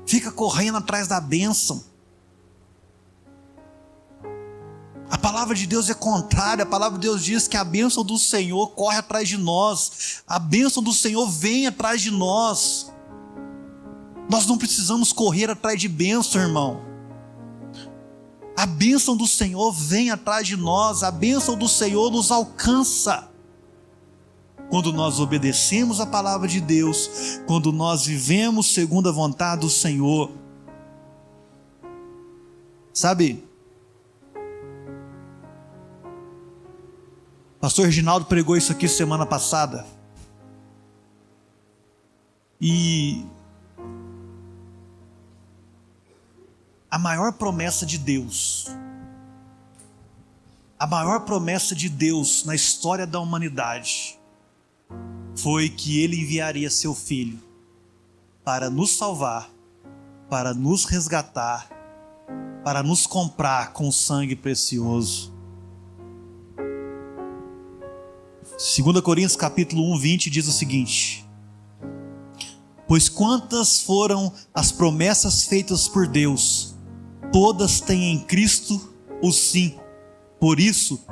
Fica correndo atrás da bênção. A palavra de Deus é contrária. A palavra de Deus diz que a bênção do Senhor corre atrás de nós. A bênção do Senhor vem atrás de nós. Nós não precisamos correr atrás de bênção, irmão. A bênção do Senhor vem atrás de nós. A bênção do Senhor nos alcança quando nós obedecemos a palavra de Deus, quando nós vivemos segundo a vontade do Senhor. Sabe, pastor Reginaldo pregou isso aqui semana passada, e a maior promessa de Deus, a maior promessa de Deus na história da humanidade foi que Ele enviaria seu Filho para nos salvar, para nos resgatar, para nos comprar com sangue precioso. 2 Coríntios capítulo 1, 20 diz o seguinte: pois quantas foram as promessas feitas por Deus, todas têm em Cristo o sim. Por isso,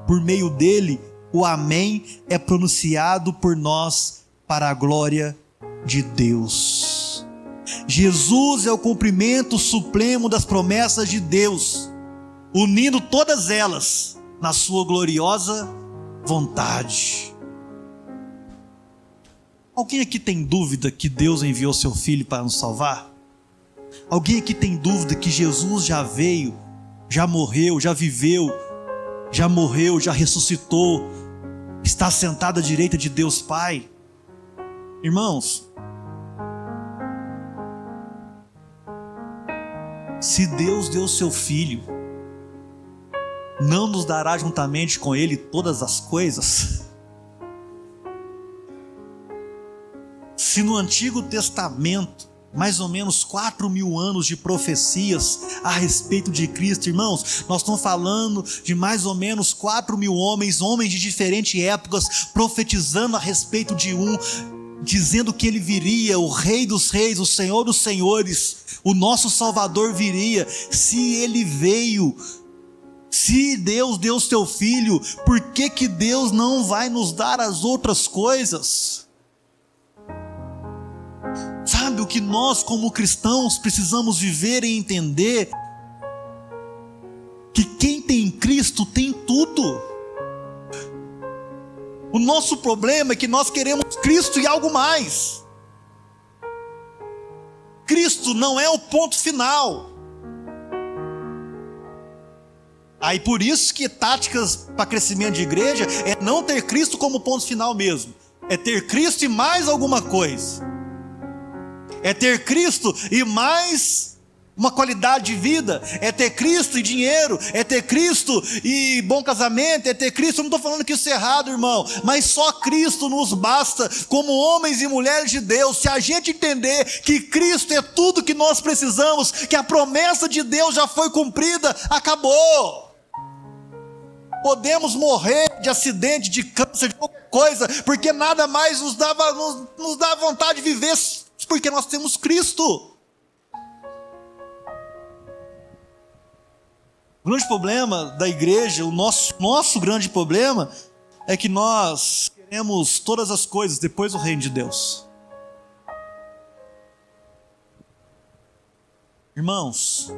por meio dele, o amém é pronunciado por nós para a glória de Deus. Jesus é o cumprimento supremo das promessas de Deus, unindo todas elas na sua gloriosa vontade. Alguém aqui tem dúvida que Deus enviou seu Filho para nos salvar? Alguém aqui tem dúvida que Jesus já veio, já morreu, já viveu, já morreu, já ressuscitou, está sentado à direita de Deus Pai? Irmãos, se Deus deu seu Filho, não nos dará juntamente com Ele todas as coisas? Se no Antigo Testamento, mais ou menos 4.000 anos de profecias a respeito de Cristo, irmãos, nós estamos falando de mais ou menos 4.000 homens de diferentes épocas, profetizando a respeito de dizendo que Ele viria, o Rei dos Reis, o Senhor dos Senhores, o nosso Salvador viria. Se Ele veio, se Deus deu seu Filho, por que Deus não vai nos dar as outras coisas? Sabe o que nós como cristãos precisamos viver e entender? Que quem tem Cristo tem tudo. O nosso problema é que nós queremos Cristo e algo mais. Cristo não é o ponto final. Aí por isso que táticas para crescimento de igreja é não ter Cristo como ponto final mesmo. É ter Cristo e mais alguma coisa. É ter Cristo e mais uma qualidade de vida. É ter Cristo e dinheiro. É ter Cristo e bom casamento. É ter Cristo. Eu não estou falando que isso é errado, irmão, mas só Cristo nos basta como homens e mulheres de Deus. Se a gente entender que Cristo é tudo que nós precisamos, que a promessa de Deus já foi cumprida, acabou. Podemos morrer de acidente, de câncer, de qualquer coisa, porque nada mais nos dá vontade de viver, porque nós temos Cristo. O grande problema da igreja, o nosso grande problema, é que nós queremos todas as coisas depois do reino de Deus. Irmãos,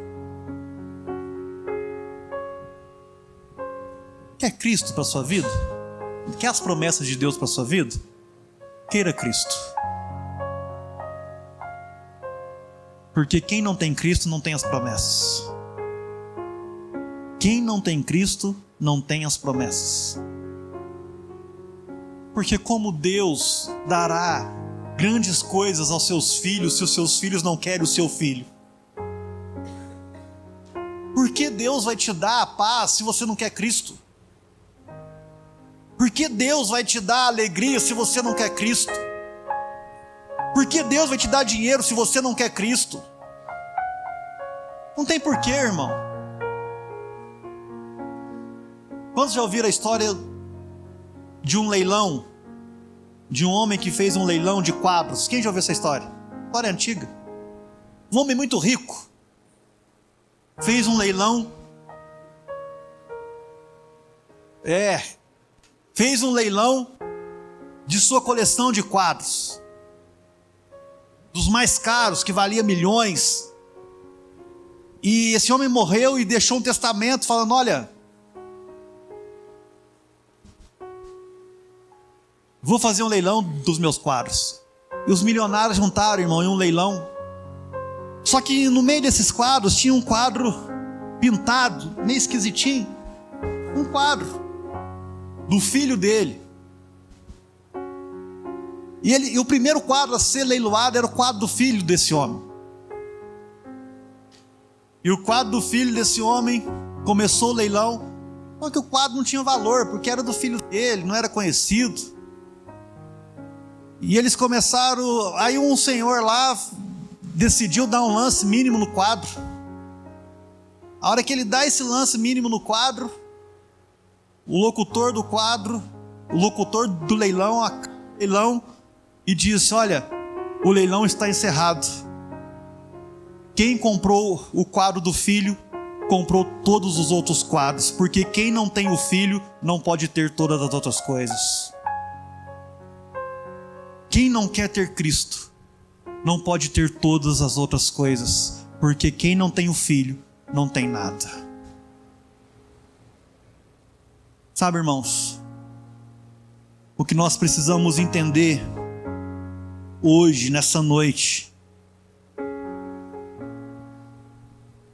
quer Cristo para a sua vida? Quer as promessas de Deus para a sua vida? Queira Cristo. Porque quem não tem Cristo não tem as promessas. Quem não tem Cristo não tem as promessas. Porque como Deus dará grandes coisas aos seus filhos se os seus filhos não querem o seu filho? Por que Deus vai te dar a paz se você não quer Cristo? Por que Deus vai te dar alegria se você não quer Cristo? Por que Deus vai te dar dinheiro se você não quer Cristo? Não tem porquê, irmão. Quantos já ouviram a história de um leilão? De um homem que fez um leilão de quadros? Quem já ouviu essa história? História antiga. Um homem muito rico fez um leilão. Fez um leilão de sua coleção de quadros, dos mais caros, que valia milhões. E esse homem morreu e deixou um testamento falando: olha, vou fazer um leilão dos meus quadros. E os milionários juntaram, irmão, em um leilão. Só que no meio desses quadros tinha um quadro pintado, meio esquisitinho. Um quadro do filho dele. E o primeiro quadro a ser leiloado era o quadro do filho desse homem. E o quadro do filho desse homem começou o leilão. Só que o quadro não tinha valor, porque era do filho dele, não era conhecido. E eles começaram. Aí um senhor lá decidiu dar um lance mínimo no quadro. A hora que ele dá esse lance mínimo no quadro, o locutor do leilão, e disse: olha, o leilão está encerrado. Quem comprou o quadro do filho, comprou todos os outros quadros, porque quem não tem o filho, não pode ter todas as outras coisas. Quem não quer ter Cristo, não pode ter todas as outras coisas, porque quem não tem o filho, não tem nada. Sabe, irmãos, o que nós precisamos entender hoje, nessa noite,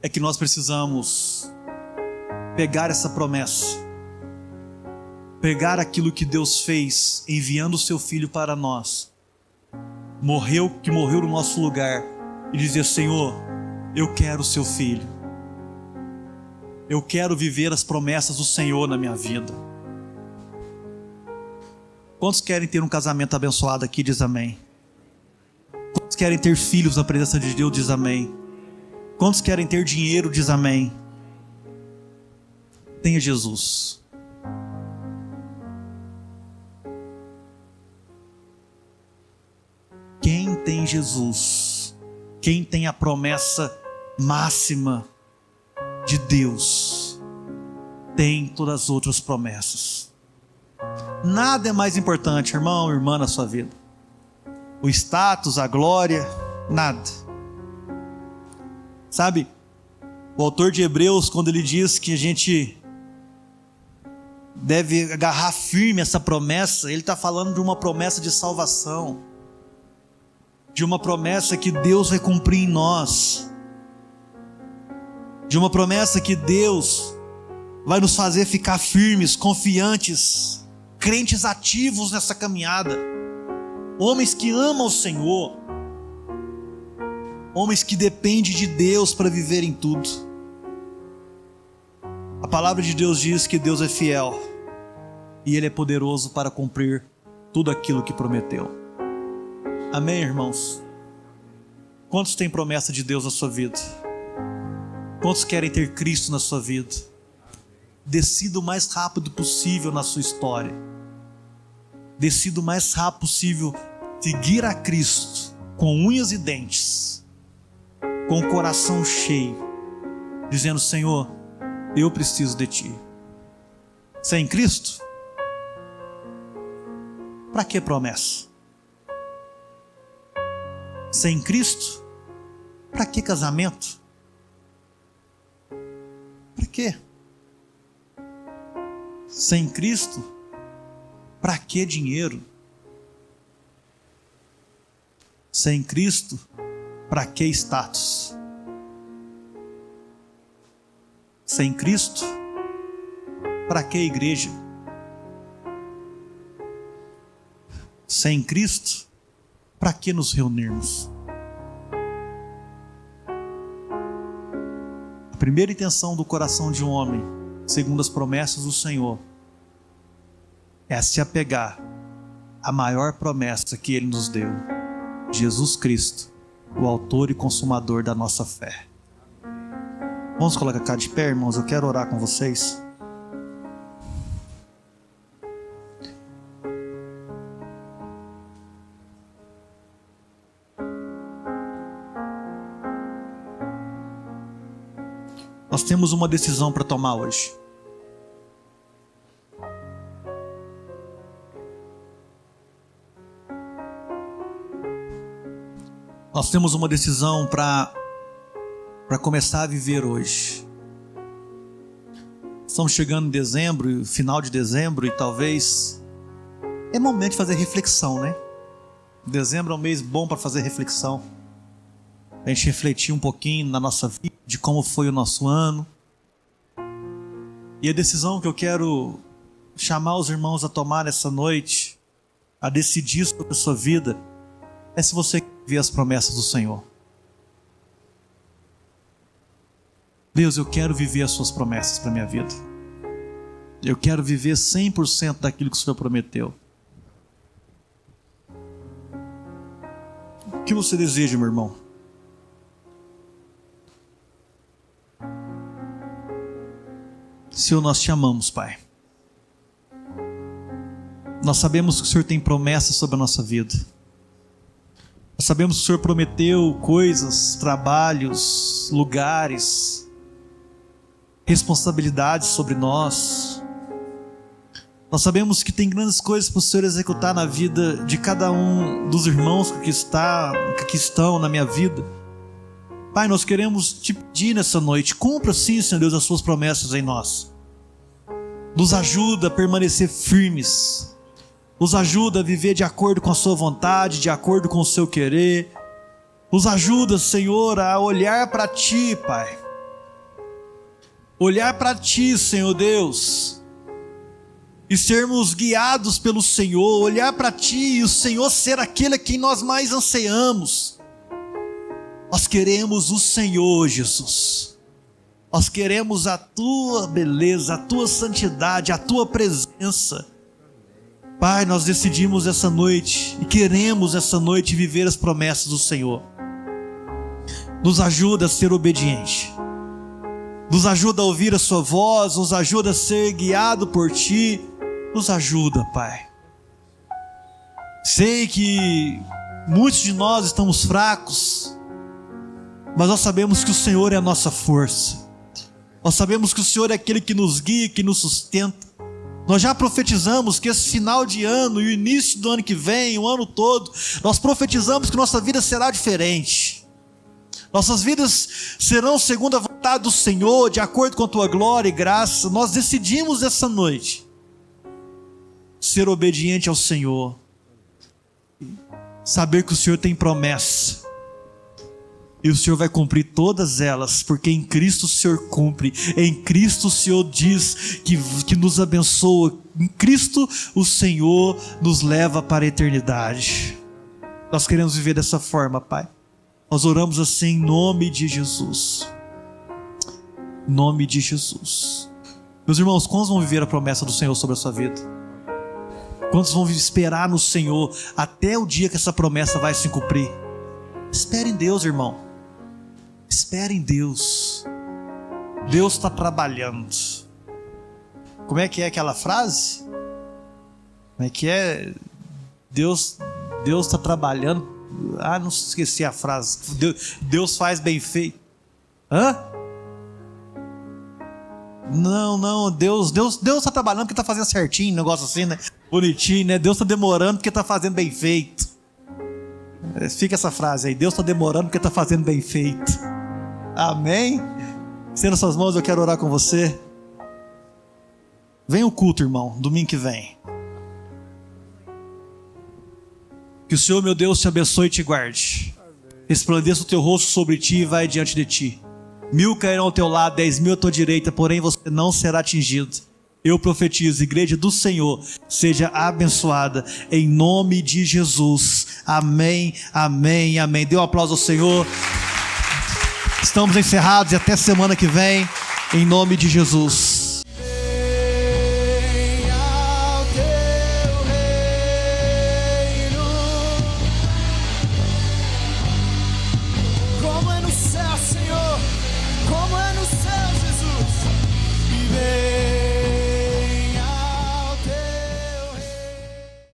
é que nós precisamos pegar essa promessa, pegar aquilo que Deus fez, enviando o seu Filho para nós, que morreu no nosso lugar, e dizer: Senhor, eu quero o seu Filho, eu quero viver as promessas do Senhor na minha vida. Quantos querem ter um casamento abençoado aqui? Diz amém. Quantos querem ter filhos na presença de Deus? Diz amém. Quantos querem ter dinheiro? Diz amém. Tenha Jesus. Quem tem Jesus, quem tem a promessa máxima de Deus, tem todas as outras promessas. Nada é mais importante, irmão, irmã, na sua vida. O status, a glória, nada. Sabe, o autor de Hebreus, quando ele diz que a gente deve agarrar firme essa promessa, ele está falando de uma promessa de salvação, de uma promessa que Deus vai cumprir em nós, de uma promessa que Deus vai nos fazer ficar firmes, confiantes, crentes ativos nessa caminhada, homens que amam o Senhor, homens que dependem de Deus para viver em tudo. A palavra de Deus diz que Deus é fiel e Ele é poderoso para cumprir tudo aquilo que prometeu. Amém, irmãos? Quantos têm promessa de Deus na sua vida? Quantos querem ter Cristo na sua vida? decida o mais rápido possível na sua história. Decida o mais rápido possível seguir a Cristo com unhas e dentes, com o coração cheio, dizendo: Senhor, eu preciso de Ti. Sem Cristo, para que promessa? Sem Cristo, para que casamento? Para quê? Sem Cristo, para que dinheiro? Sem Cristo, para que status? Sem Cristo, para que igreja? Sem Cristo, para que nos reunirmos? A primeira intenção do coração de um homem, segundo as promessas do Senhor, é se apegar à maior promessa que Ele nos deu: Jesus Cristo, o autor e consumador da nossa fé. Vamos colocar cá de pé, irmãos, eu quero orar com vocês. Nós temos uma decisão para tomar hoje. Nós temos uma decisão para começar a viver hoje. Estamos chegando em dezembro, final de dezembro, e talvez é momento de fazer reflexão, né? Dezembro é um mês bom para fazer reflexão. A gente refletir um pouquinho na nossa vida, de como foi o nosso ano. E a decisão que eu quero chamar os irmãos a tomar essa noite, a decidir sobre a sua vida, é se você quer viver as promessas do Senhor. Deus, eu quero viver as suas promessas para a minha vida. Eu quero viver 100% daquilo que o Senhor prometeu. O que você deseja, meu irmão? Senhor, nós te amamos, Pai. Nós sabemos que o Senhor tem promessas sobre a nossa vida. Nós sabemos que o Senhor prometeu coisas, trabalhos, lugares, responsabilidades sobre nós. Nós sabemos que tem grandes coisas para o Senhor executar na vida de cada um dos irmãos que aqui estão na minha vida. Pai, nós queremos te pedir nessa noite: cumpra sim, Senhor Deus, as suas promessas em nós. Nos ajuda a permanecer firmes. Nos ajuda a viver de acordo com a sua vontade, de acordo com o seu querer. Nos ajuda, Senhor, a olhar para Ti, Pai. Olhar para Ti, Senhor Deus, e sermos guiados pelo Senhor. Olhar para Ti e o Senhor ser aquele a quem nós mais ansiamos. Nós queremos o Senhor, Jesus. Nós queremos a Tua beleza, a Tua santidade, a Tua presença. Pai, nós decidimos essa noite e queremos essa noite viver as promessas do Senhor. Nos ajuda a ser obediente. Nos ajuda a ouvir a Sua voz. Nos ajuda a ser guiado por Ti. Nos ajuda, Pai. Sei que muitos de nós estamos fracos, mas nós sabemos que o Senhor é a nossa força. Nós sabemos que o Senhor é aquele que nos guia, que nos sustenta. Nós já profetizamos que esse final de ano e o início do ano que vem, o ano todo, nós profetizamos que nossa vida será diferente. Nossas vidas serão segundo a vontade do Senhor, de acordo com a Tua glória e graça. Nós decidimos essa noite ser obediente ao Senhor. Saber que o Senhor tem promessa. E o Senhor vai cumprir todas elas, porque em Cristo o Senhor cumpre. Em Cristo o Senhor diz que nos abençoa. Em Cristo o Senhor nos leva para a eternidade. Nós queremos viver dessa forma, Pai. Nós oramos assim em nome de Jesus. Em nome de Jesus. Meus irmãos, quantos vão viver a promessa do Senhor sobre a sua vida? Quantos vão esperar no Senhor até o dia que essa promessa vai se cumprir? Espere em Deus, irmão. Espere em Deus. Deus está trabalhando. Como é que é aquela frase? Como é que é? Deus está trabalhando. Não esqueci a frase. Deus faz bem feito. Hã? Não, Deus está trabalhando porque está fazendo certinho, negócio assim, né? Bonitinho, né? Deus está demorando porque está fazendo bem feito. Fica essa frase aí, Deus está demorando porque está fazendo bem feito. Amém? Estenda suas mãos, eu quero orar com você. Vem o culto, irmão, domingo que vem. Que o Senhor, meu Deus, te abençoe e te guarde. Resplandeça o teu rosto sobre ti e vai diante de ti. 1000 cairão ao teu lado, 10.000 à tua direita, porém você não será atingido. Eu profetizo, igreja do Senhor, seja abençoada em nome de Jesus. Amém, amém, amém. Dê um aplauso ao Senhor. Estamos encerrados e até semana que vem, em nome de Jesus.